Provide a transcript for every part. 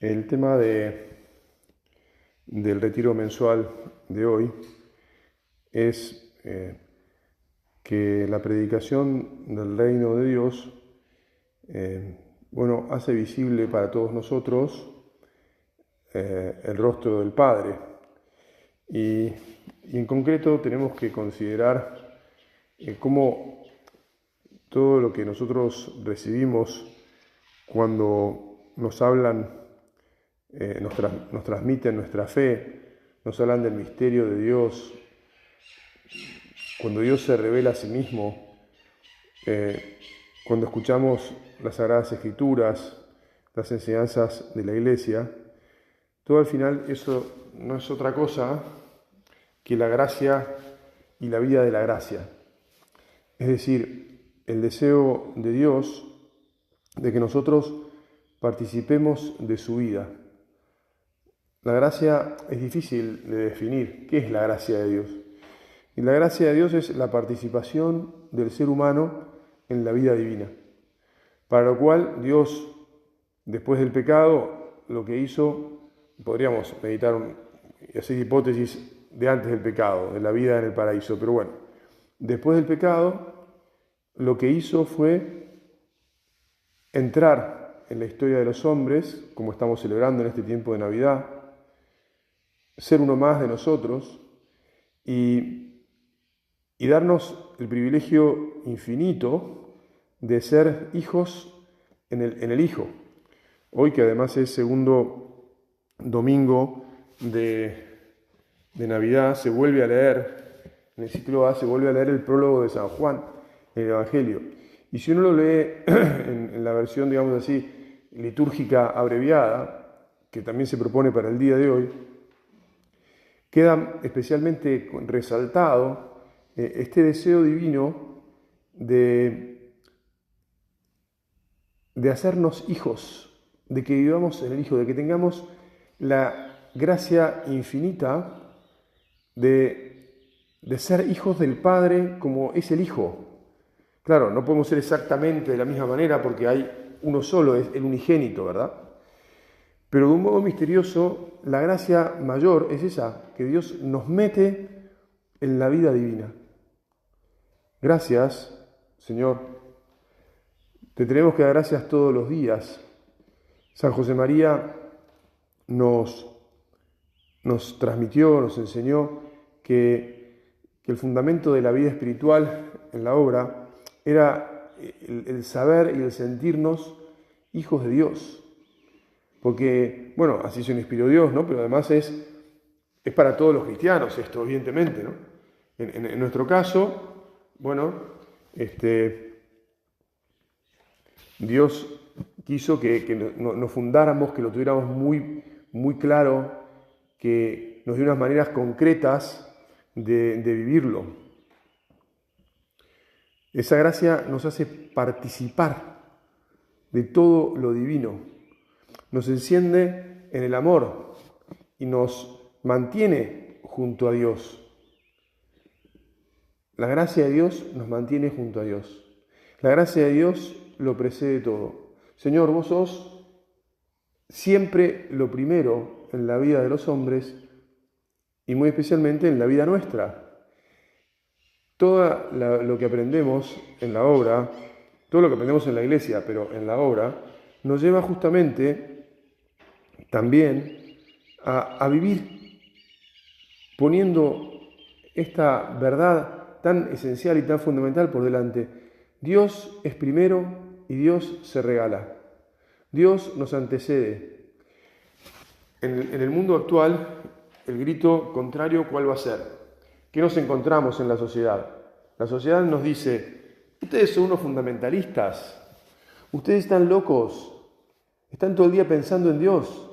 El tema del retiro mensual de hoy es que la predicación del reino de Dios, hace visible para todos nosotros el rostro del Padre. Y en concreto tenemos que considerar cómo todo lo que nosotros recibimos cuando nos hablan, nos transmiten nuestra fe, nos hablan del misterio de Dios, cuando Dios se revela a sí mismo, cuando escuchamos las Sagradas Escrituras, las enseñanzas de la Iglesia, todo al final eso no es otra cosa que la gracia y la vida de la gracia. Es decir, el deseo de Dios de que nosotros participemos de su vida. La gracia es difícil de definir. ¿Qué es la gracia de Dios? Y la gracia de Dios es la participación del ser humano en la vida divina, para lo cual Dios, después del pecado, lo que hizo, podríamos meditar y hacer hipótesis de antes del pecado, de la vida en el paraíso, pero bueno, después del pecado, lo que hizo fue entrar en la historia de los hombres, como estamos celebrando en este tiempo de Navidad, ser uno más de nosotros y darnos el privilegio infinito de ser hijos en el Hijo. Hoy, que además es segundo domingo de Navidad, se vuelve a leer, en el ciclo A se vuelve a leer el prólogo de San Juan, en el Evangelio. Y si uno lo lee en la versión, digamos así, litúrgica abreviada, que también se propone para el día de hoy, queda especialmente resaltado este deseo divino de hacernos hijos, de que vivamos en el Hijo, de que tengamos la gracia infinita de ser hijos del Padre como es el Hijo. Claro, no podemos ser exactamente de la misma manera porque hay uno solo, es el unigénito, ¿verdad? Pero de un modo misterioso, la gracia mayor es esa, que Dios nos mete en la vida divina. Gracias, Señor. Te tenemos que dar gracias todos los días. San José María nos transmitió, nos enseñó que el fundamento de la vida espiritual en la obra era el saber y el sentirnos hijos de Dios. Porque, así se nos inspiró Dios, ¿no? Pero además es para todos los cristianos esto, evidentemente, ¿no? En nuestro caso, Dios quiso que nos fundáramos, que lo tuviéramos muy, muy claro, que nos dio unas maneras concretas de vivirlo. Esa gracia nos hace participar de todo lo divino, nos enciende en el amor y nos mantiene junto a Dios. La gracia de Dios nos mantiene junto a Dios. La gracia de Dios lo precede todo. Señor, vos sos siempre lo primero en la vida de los hombres y muy especialmente en la vida nuestra. Todo lo que aprendemos en la obra, todo lo que aprendemos en la iglesia, pero en la obra, nos lleva justamente también a vivir poniendo esta verdad tan esencial y tan fundamental por delante. Dios es primero y Dios se regala. Dios nos antecede. En el mundo actual, el grito contrario, ¿cuál va a ser? ¿Qué nos encontramos en la sociedad? La sociedad nos dice, ustedes son unos fundamentalistas, ustedes están locos, están todo el día pensando en Dios.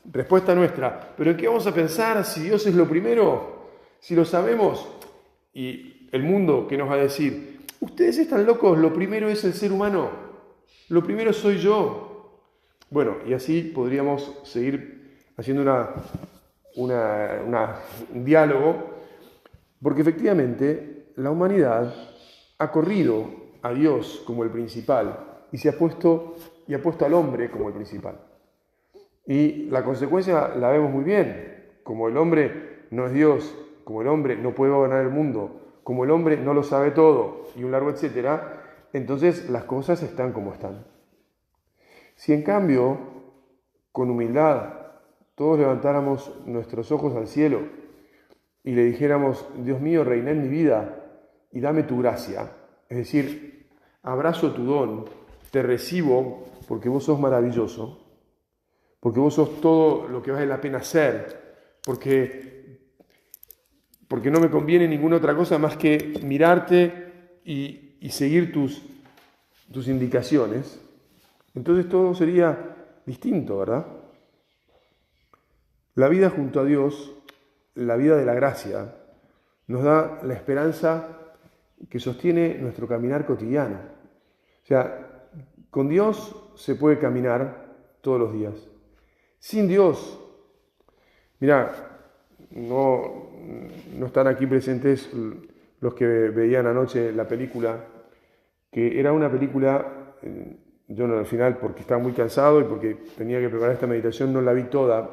Respuesta nuestra, ¿pero en qué vamos a pensar si Dios es lo primero? Si lo sabemos. Y el mundo, ¿qué nos va a decir? Ustedes están locos, lo primero es el ser humano, lo primero soy yo. Bueno, y así podríamos seguir haciendo un diálogo, porque efectivamente la humanidad ha corrido a Dios como el principal y ha puesto al hombre como el principal. Y la consecuencia la vemos muy bien. Como el hombre no es Dios, como el hombre no puede gobernar el mundo, como el hombre no lo sabe todo, y un largo etcétera, entonces las cosas están como están. Si en cambio, con humildad, todos levantáramos nuestros ojos al cielo y le dijéramos, Dios mío, reina en mi vida y dame tu gracia, es decir, abrazo tu don, te recibo porque vos sos maravilloso, porque vos sos todo lo que vale la pena ser, porque no me conviene ninguna otra cosa más que mirarte y seguir tus indicaciones, entonces todo sería distinto, ¿verdad? La vida junto a Dios, la vida de la gracia, nos da la esperanza que sostiene nuestro caminar cotidiano. O sea, con Dios se puede caminar todos los días. Sin Dios, mira, no están aquí presentes los que veían anoche la película, que era una película, yo no al final porque estaba muy cansado y porque tenía que preparar esta meditación no la vi toda,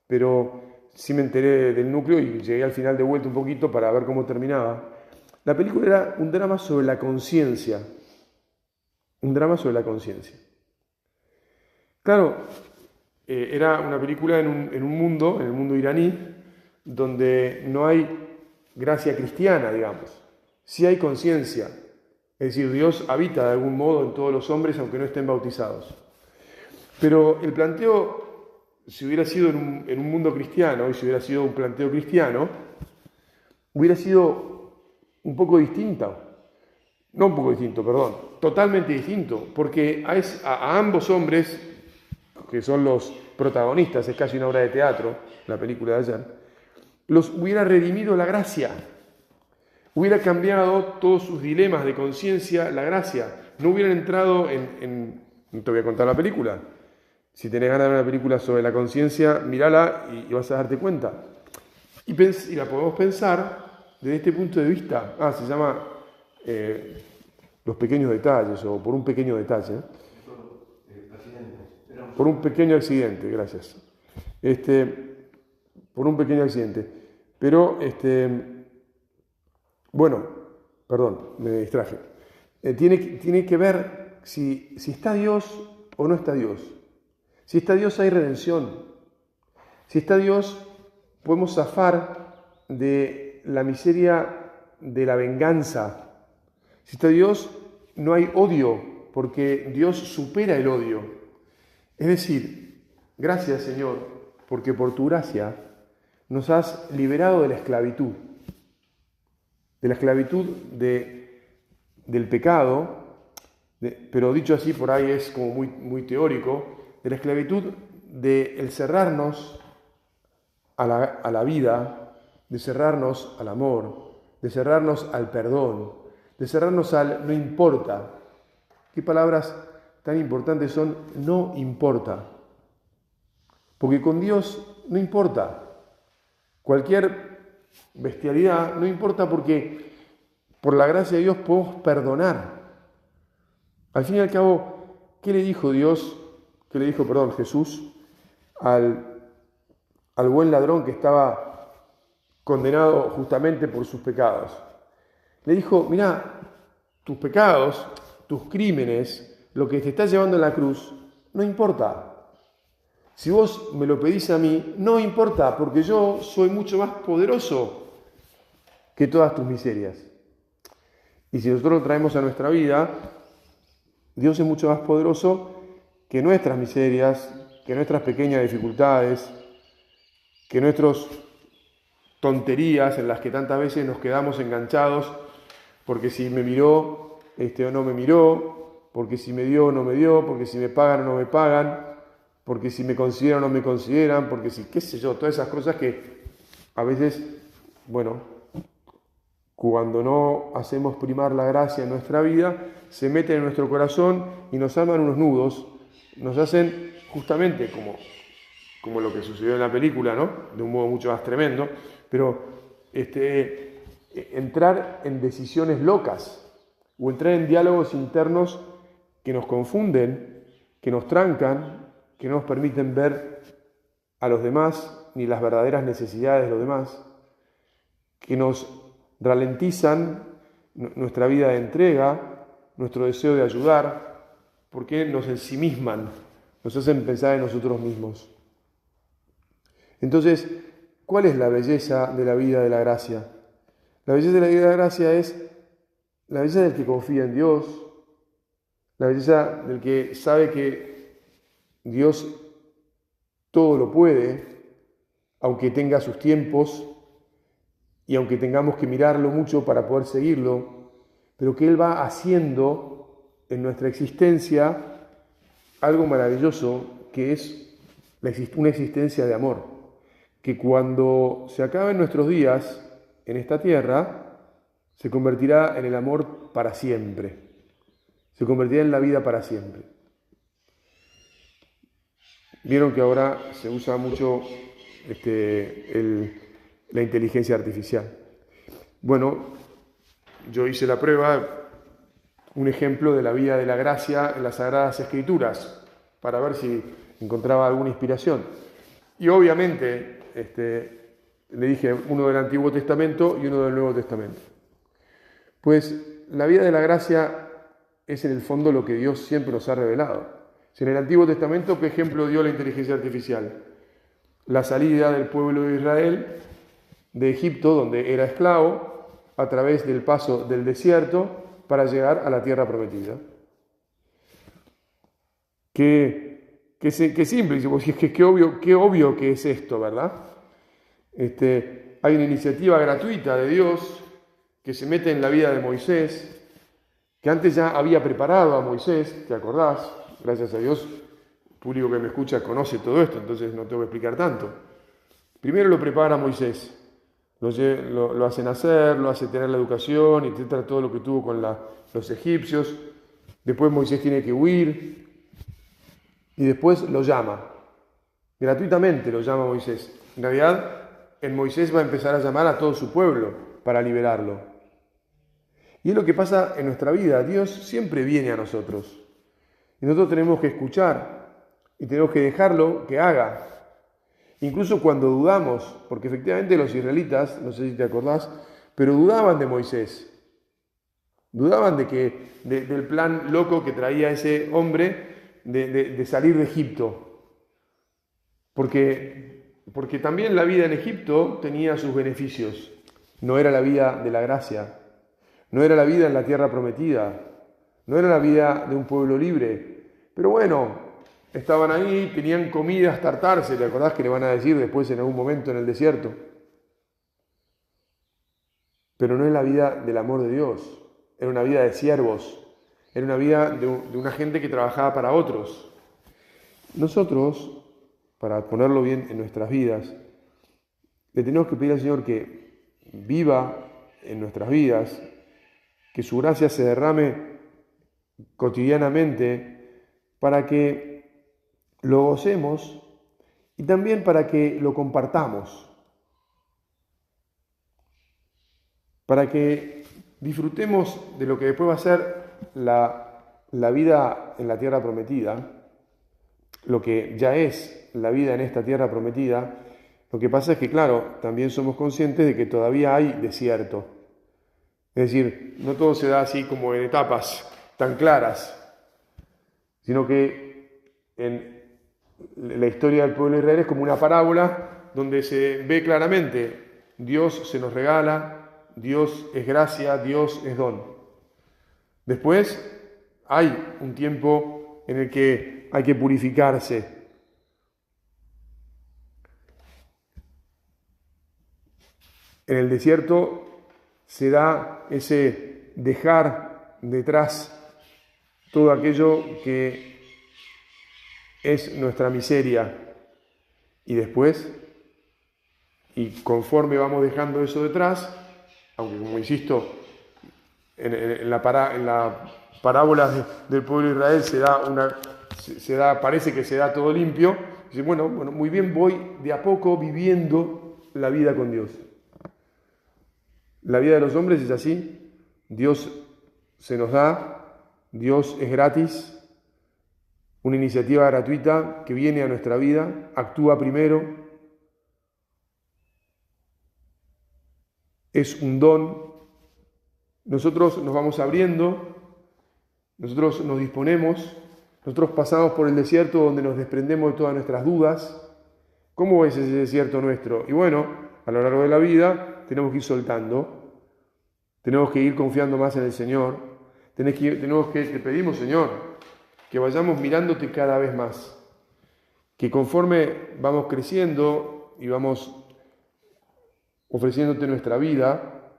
pero sí me enteré del núcleo y llegué al final de vuelta un poquito para ver cómo terminaba. La película era un drama sobre la conciencia, un drama sobre la conciencia. Claro, era una película en el mundo iraní, donde no hay gracia cristiana, digamos. Sí hay conciencia, es decir, Dios habita de algún modo en todos los hombres, aunque no estén bautizados. Pero el planteo, si hubiera sido en un mundo cristiano, y si hubiera sido un planteo cristiano, hubiera sido un poco distinto. No un poco distinto, perdón, totalmente distinto, porque a ambos hombres, que son los protagonistas, es casi una obra de teatro, la película de ayer, los hubiera redimido la gracia, hubiera cambiado todos sus dilemas de conciencia, la gracia, no hubieran entrado no te voy a contar la película, si tenés ganas de ver una película sobre la conciencia, mírala y vas a darte cuenta. Y la podemos pensar desde este punto de vista, se llama Los pequeños detalles, o por un pequeño detalle. Por un pequeño accidente, gracias. Por un pequeño accidente. Pero, bueno, perdón, me distraje. Tiene que ver si está Dios o no está Dios. Si está Dios hay redención. Si está Dios podemos zafar de la miseria de la venganza. Si está Dios no hay odio, porque Dios supera el odio. Es decir, gracias Señor, porque por tu gracia nos has liberado de la esclavitud del pecado, pero dicho así por ahí es como muy, muy teórico, de la esclavitud de cerrarnos a la vida, de cerrarnos al amor, de cerrarnos al perdón, de cerrarnos al no importa. ¿Qué palabras tan importantes son no importa? Porque con Dios no importa. Cualquier bestialidad no importa porque por la gracia de Dios podemos perdonar. Al fin y al cabo, ¿qué le dijo Jesús al buen ladrón que estaba condenado justamente por sus pecados? Le dijo, mirá, tus pecados, tus crímenes, lo que te está llevando en la cruz, no importa. Si vos me lo pedís a mí, no importa, porque yo soy mucho más poderoso que todas tus miserias. Y si nosotros lo traemos a nuestra vida, Dios es mucho más poderoso que nuestras miserias, que nuestras pequeñas dificultades, que nuestras tonterías en las que tantas veces nos quedamos enganchados, porque si me miró o no me miró, porque si me dio o no me dio, porque si me pagan o no me pagan, porque si me consideran o no me consideran, porque si, qué sé yo, todas esas cosas que a veces, bueno, cuando no hacemos primar la gracia en nuestra vida, se meten en nuestro corazón y nos arman unos nudos, nos hacen justamente como lo que sucedió en la película, ¿no? De un modo mucho más tremendo, pero entrar en decisiones locas o entrar en diálogos internos que nos confunden, que nos trancan, que no nos permiten ver a los demás ni las verdaderas necesidades de los demás, que nos ralentizan nuestra vida de entrega, nuestro deseo de ayudar, porque nos ensimisman, nos hacen pensar en nosotros mismos. Entonces, ¿cuál es la belleza de la vida de la gracia? La belleza de la vida de la gracia es la belleza del que confía en Dios, la belleza del que sabe que Dios todo lo puede, aunque tenga sus tiempos y aunque tengamos que mirarlo mucho para poder seguirlo, pero que Él va haciendo en nuestra existencia algo maravilloso, que es una existencia de amor, que cuando se acaben nuestros días en esta tierra, se convertirá en el amor para siempre, se convertirá en la vida para siempre. Vieron que ahora se usa mucho la inteligencia artificial. Bueno, yo hice la prueba, un ejemplo de la vida de la gracia en las Sagradas Escrituras, para ver si encontraba alguna inspiración. Y obviamente le dije uno del Antiguo Testamento y uno del Nuevo Testamento. Pues la vida de la gracia es en el fondo lo que Dios siempre nos ha revelado. Si en el Antiguo Testamento, ¿qué ejemplo dio la inteligencia artificial? La salida del pueblo de Israel de Egipto, donde era esclavo, a través del paso del desierto para llegar a la tierra prometida. Qué simple, qué obvio que es esto, ¿verdad? Hay una iniciativa gratuita de Dios que se mete en la vida de Moisés, que antes ya había preparado a Moisés, ¿te acordás? Gracias a Dios, el público que me escucha conoce todo esto, entonces no tengo que explicar tanto. Primero lo prepara Moisés, lo hace nacer, lo hace tener la educación, etcétera, todo lo que tuvo con los egipcios. Después Moisés tiene que huir y después lo llama. Gratuitamente lo llama Moisés. En realidad, en Moisés va a empezar a llamar a todo su pueblo para liberarlo. Y es lo que pasa en nuestra vida. Dios siempre viene a nosotros. Y nosotros tenemos que escuchar y tenemos que dejarlo que haga. Incluso cuando dudamos, porque efectivamente los israelitas, no sé si te acordás, pero dudaban de Moisés. Dudaban del plan loco que traía ese hombre de salir de Egipto. Porque también la vida en Egipto tenía sus beneficios. No era la vida de la gracia. No era la vida en la tierra prometida. No era la vida de un pueblo libre. Pero bueno, estaban ahí, tenían comida hasta hartarse. ¿Te acordás que le van a decir después en algún momento en el desierto? Pero no es la vida del amor de Dios. Era una vida de siervos. Era una vida de una gente que trabajaba para otros. Nosotros, para ponerlo bien en nuestras vidas, le tenemos que pedir al Señor que viva en nuestras vidas, que su gracia se derrame cotidianamente para que lo gocemos y también para que lo compartamos, para que disfrutemos de lo que después va a ser la vida en la tierra prometida, lo que ya es la vida en esta tierra prometida. Lo que pasa es que, claro, también somos conscientes de que todavía hay desierto. Es decir, no todo se da así como en etapas tan claras, sino que en la historia del pueblo de Israel es como una parábola donde se ve claramente Dios se nos regala, Dios es gracia, Dios es don. Después hay un tiempo en el que hay que purificarse. En el desierto se da ese dejar detrás todo aquello que es nuestra miseria. Y después, y conforme vamos dejando eso detrás, aunque como insisto, en la parábola del pueblo de Israel parece que se da todo limpio. Dice, bueno, muy bien, voy de a poco viviendo la vida con Dios. La vida de los hombres es así. Dios se nos da, Dios es gratis, una iniciativa gratuita que viene a nuestra vida, actúa primero, es un don. Nosotros nos vamos abriendo, nosotros nos disponemos, nosotros pasamos por el desierto donde nos desprendemos de todas nuestras dudas. ¿Cómo es ese desierto nuestro? Y bueno, a lo largo de la vida tenemos que ir soltando, tenemos que ir confiando más en el Señor, te pedimos, Señor, que vayamos mirándote cada vez más, que conforme vamos creciendo y vamos ofreciéndote nuestra vida,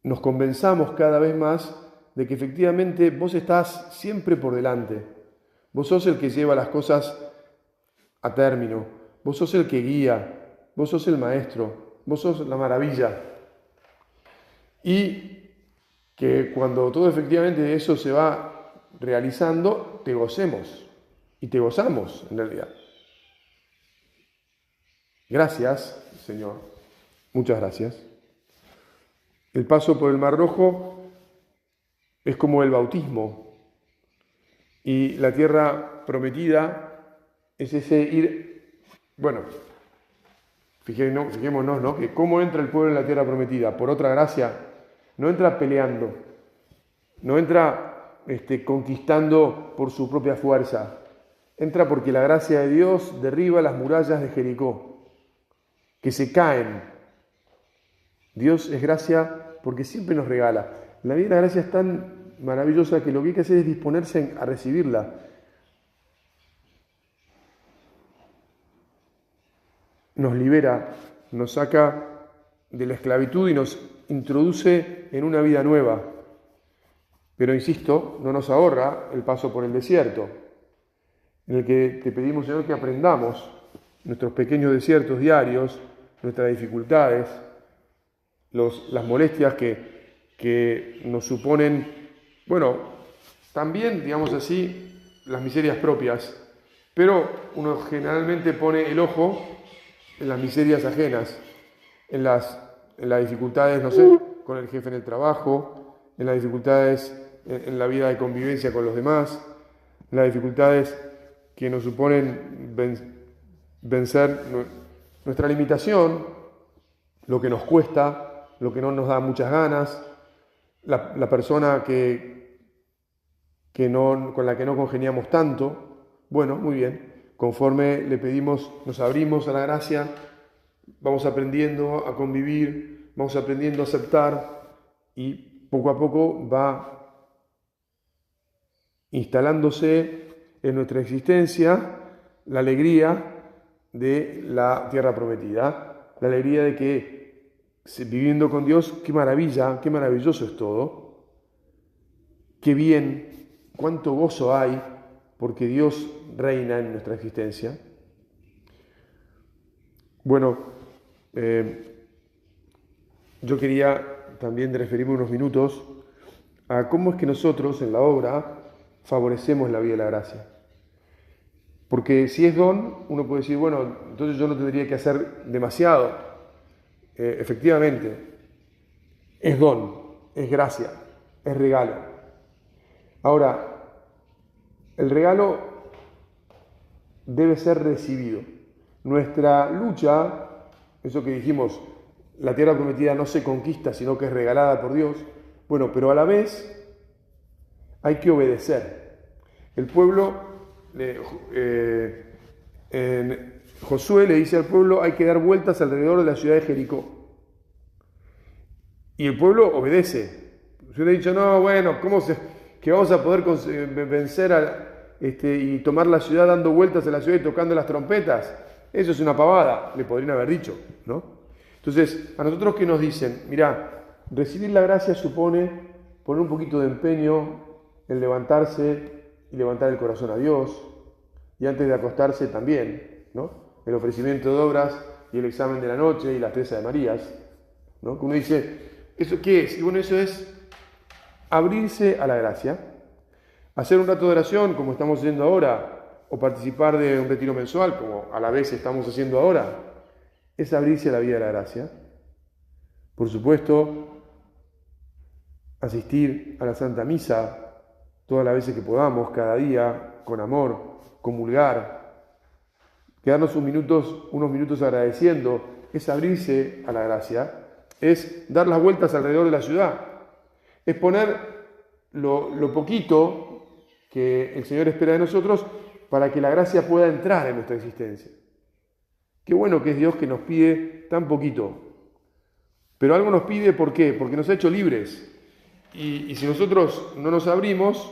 nos convenzamos cada vez más de que efectivamente vos estás siempre por delante. Vos sos el que lleva las cosas a término, vos sos el que guía, vos sos el maestro, vos sos la maravilla. Y que cuando todo efectivamente eso se va realizando, te gocemos y te gozamos en realidad. Gracias, Señor. Muchas gracias. El paso por el Mar Rojo es como el bautismo y la tierra prometida es ese ir, bueno, fijémonos, ¿no? Que cómo entra el pueblo en la tierra prometida, por otra gracia, no entra peleando, no entra conquistando por su propia fuerza, entra porque la gracia de Dios derriba las murallas de Jericó, que se caen. Dios es gracia porque siempre nos regala. La vida de la gracia es tan maravillosa que lo que hay que hacer es disponerse a recibirla. Nos libera, nos saca de la esclavitud y nos introduce en una vida nueva. Pero insisto, no nos ahorra el paso por el desierto, en el que te pedimos, Señor, que aprendamos nuestros pequeños desiertos diarios, nuestras dificultades, las molestias que nos suponen, bueno, también, digamos así, las miserias propias, pero uno generalmente pone el ojo en las miserias ajenas, en las dificultades, no sé, con el jefe en el trabajo, en las dificultades en la vida de convivencia con los demás, en las dificultades que nos suponen vencer nuestra limitación, lo que nos cuesta, lo que no nos da muchas ganas, la persona con la que no congeniamos tanto. Bueno, muy bien, conforme le pedimos, nos abrimos a la gracia, vamos aprendiendo a convivir, vamos aprendiendo a aceptar y poco a poco va instalándose en nuestra existencia la alegría de la tierra prometida, la alegría de que viviendo con Dios, qué maravilla, qué maravilloso es todo, qué bien, cuánto gozo hay, porque Dios reina en nuestra existencia. Bueno, yo quería también referirme unos minutos a cómo es que nosotros en la obra favorecemos la vida de la gracia. Porque si es don, uno puede decir, bueno, entonces yo no tendría que hacer demasiado. Efectivamente, es don, es gracia, es regalo. Ahora, el regalo debe ser recibido. Nuestra lucha, eso que dijimos, la tierra prometida no se conquista, sino que es regalada por Dios. Bueno, pero a la vez hay que obedecer. El pueblo, Josué le dice al pueblo, hay que dar vueltas alrededor de la ciudad de Jericó. Y el pueblo obedece. Yo le he dicho, no, bueno, que vamos a poder vencer y tomar la ciudad dando vueltas a la ciudad y tocando las trompetas? Eso es una pavada, le podrían haber dicho, ¿no? Entonces, a nosotros que nos dicen, mirá, recibir la gracia supone poner un poquito de empeño en levantarse y levantar el corazón a Dios, y antes de acostarse también, ¿no? El ofrecimiento de obras y el examen de la noche y la 13 de Marías, ¿no? Que uno dice, ¿eso qué es? Y bueno, eso es abrirse a la gracia, hacer un rato de oración como estamos haciendo ahora, o participar de un retiro mensual como a la vez estamos haciendo ahora, es abrirse a la vida de la gracia. Por supuesto, asistir a la Santa Misa, todas las veces que podamos, cada día, con amor, comulgar, quedarnos unos minutos agradeciendo, es abrirse a la gracia, es dar las vueltas alrededor de la ciudad, es poner lo poquito que el Señor espera de nosotros para que la gracia pueda entrar en nuestra existencia. Qué bueno que es Dios que nos pide tan poquito. Pero algo nos pide, ¿por qué? Porque nos ha hecho libres. Y si nosotros no nos abrimos,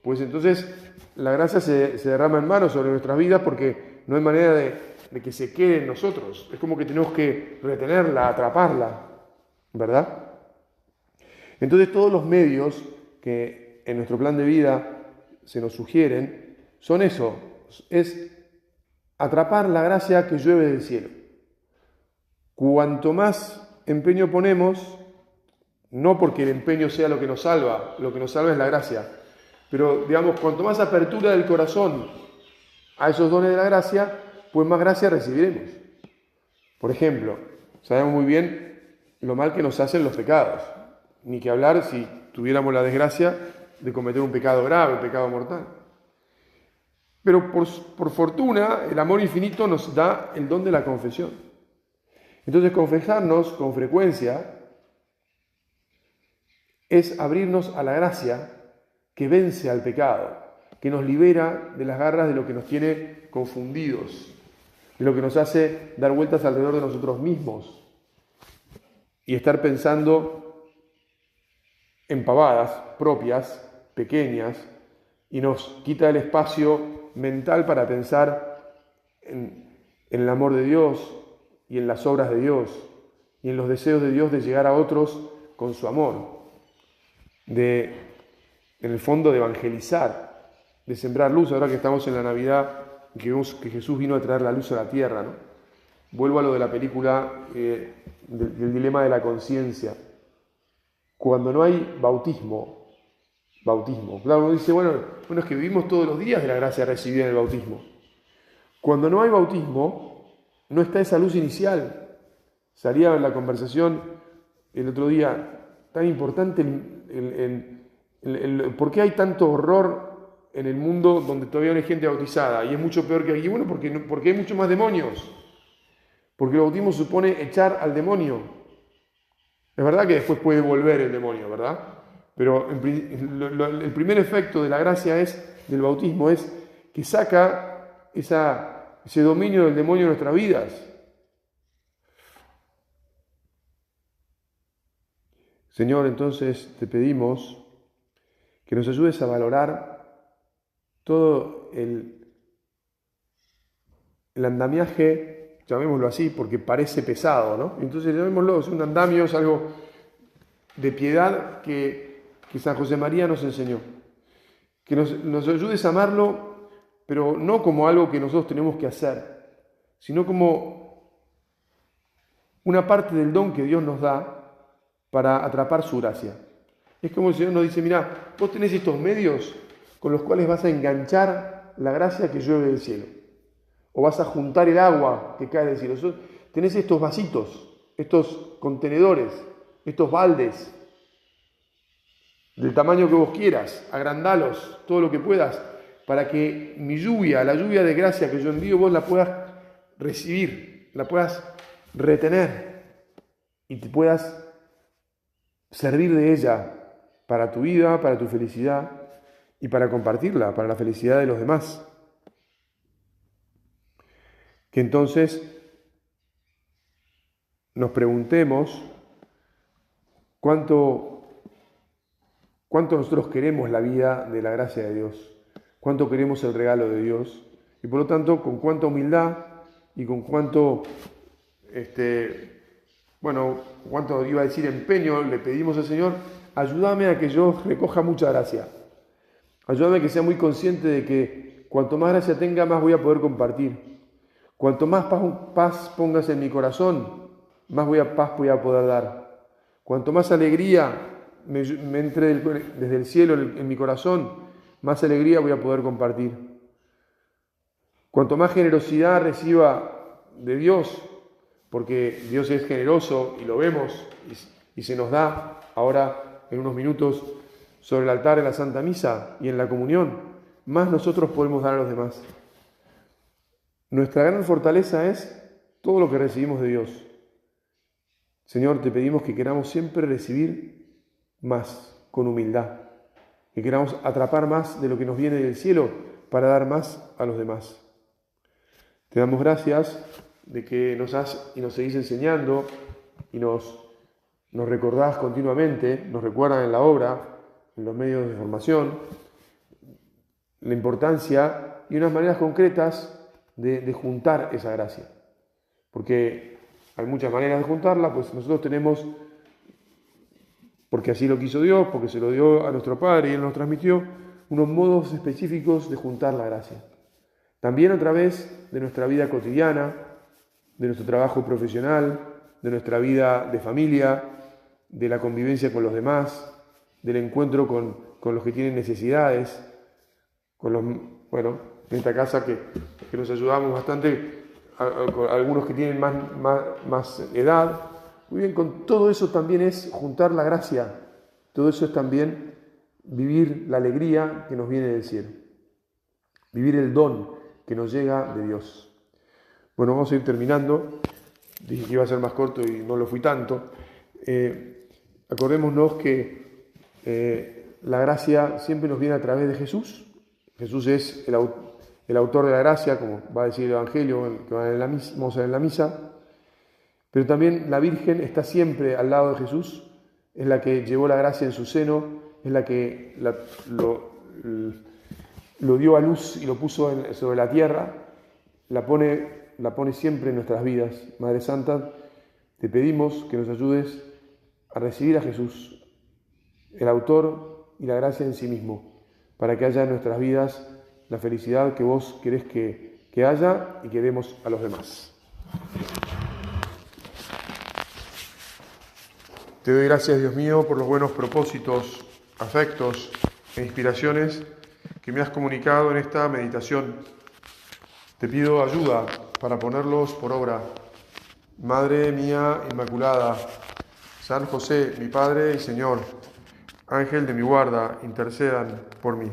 pues entonces la gracia se derrama en manos sobre nuestras vidas porque no hay manera de que se quede en nosotros. Es como que tenemos que retenerla, atraparla, ¿verdad? Entonces todos los medios que en nuestro plan de vida se nos sugieren son eso, es atrapar la gracia que llueve del cielo. Cuanto más empeño ponemos, no porque el empeño sea lo que nos salva es la gracia, pero digamos, cuanto más apertura del corazón a esos dones de la gracia, pues más gracia recibiremos. Por ejemplo, sabemos muy bien lo mal que nos hacen los pecados, ni que hablar si tuviéramos la desgracia de cometer un pecado grave, un pecado mortal. Pero por fortuna, el amor infinito nos da el don de la confesión. Entonces, confesarnos con frecuencia es abrirnos a la gracia que vence al pecado, que nos libera de las garras de lo que nos tiene confundidos, de lo que nos hace dar vueltas alrededor de nosotros mismos y estar pensando en pavadas propias, pequeñas, y nos quita el espacio mental para pensar en el amor de Dios y en las obras de Dios y en los deseos de Dios de llegar a otros con su amor, en el fondo de evangelizar, de sembrar luz. Ahora que estamos en la Navidad, que vemos que Jesús vino a traer la luz a la tierra, ¿no? Vuelvo a lo de la película del dilema de la conciencia. Cuando no hay bautismo, claro, uno dice, bueno, es que vivimos todos los días de la gracia recibida en el bautismo. Cuando no hay bautismo, no está esa luz inicial. Salía en la conversación el otro día, tan importante ¿por qué hay tanto horror en el mundo donde todavía no hay gente bautizada? Y es mucho peor que aquí. Bueno, porque hay mucho más demonios. Porque el bautismo supone echar al demonio. Es verdad que después puede volver el demonio, ¿verdad? Pero el primer efecto de la gracia del bautismo es que saca ese dominio del demonio en nuestras vidas. Señor, entonces te pedimos que nos ayudes a valorar todo el andamiaje, llamémoslo así, porque parece pesado, ¿no? Entonces llamémoslo, es un andamio, es algo de piedad que San José María nos enseñó. Que nos ayudes a amarlo, pero no como algo que nosotros tenemos que hacer, sino como una parte del don que Dios nos da para atrapar su gracia. Es como el Señor nos dice, mira, vos tenés estos medios con los cuales vas a enganchar la gracia que llueve del cielo, o vas a juntar el agua que cae del cielo. Tenés estos vasitos, estos contenedores, estos baldes, del tamaño que vos quieras, agrandalos todo lo que puedas, para que mi lluvia, la lluvia de gracia que yo envío, vos la puedas recibir, la puedas retener y te puedas servir de ella para tu vida, para tu felicidad y para compartirla, para la felicidad de los demás. Que entonces nos preguntemos cuánto nosotros queremos la vida de la gracia de Dios, cuánto queremos el regalo de Dios y por lo tanto con cuánta humildad y con cuánto iba a decir empeño le pedimos al Señor, ayúdame a que yo recoja mucha gracia, ayúdame a que sea muy consciente de que cuanto más gracia tenga, más voy a poder compartir, cuanto más paz pongas en mi corazón, más paz voy a poder dar, cuanto más alegría me entre desde el cielo en mi corazón, más alegría voy a poder compartir. Cuanto más generosidad reciba de Dios, porque Dios es generoso y lo vemos y se nos da ahora en unos minutos sobre el altar en la Santa Misa y en la comunión, más nosotros podemos dar a los demás. Nuestra gran fortaleza es todo lo que recibimos de Dios. Señor, te pedimos que queramos siempre recibir más con humildad, que queramos atrapar más de lo que nos viene del cielo para dar más a los demás. Te damos gracias de que nos has y nos seguís enseñando y nos recordás continuamente, nos recuerdan en la obra, en los medios de formación, la importancia y unas maneras concretas de juntar esa gracia. Porque hay muchas maneras de juntarla, pues nosotros tenemos, porque así lo quiso Dios, porque se lo dio a nuestro Padre y Él nos transmitió, unos modos específicos de juntar la gracia. También a través de nuestra vida cotidiana, de nuestro trabajo profesional, de nuestra vida de familia, de la convivencia con los demás, del encuentro con los que tienen necesidades, en esta casa que nos ayudamos bastante, algunos que tienen más edad. Muy bien, con todo eso también es juntar la gracia, todo eso es también vivir la alegría que nos viene del cielo, vivir el don que nos llega de Dios. Bueno, vamos a ir terminando. Dije que iba a ser más corto y no lo fui tanto. Acordémonos que la gracia siempre nos viene a través de Jesús. Jesús es el autor de la gracia, como va a decir el Evangelio que vamos a ver en la misa. Pero también la Virgen está siempre al lado de Jesús, es la que llevó la gracia en su seno, es la que lo dio a luz y lo puso sobre la tierra, la pone siempre en nuestras vidas. Madre Santa, te pedimos que nos ayudes a recibir a Jesús, el autor y la gracia en sí mismo, para que haya en nuestras vidas la felicidad que vos querés que haya y que demos a los demás. Te doy gracias, Dios mío, por los buenos propósitos, afectos e inspiraciones que me has comunicado en esta meditación. Te pido ayuda para ponerlos por obra. Madre mía Inmaculada, San José, mi Padre y Señor, Ángel de mi guarda, intercedan por mí.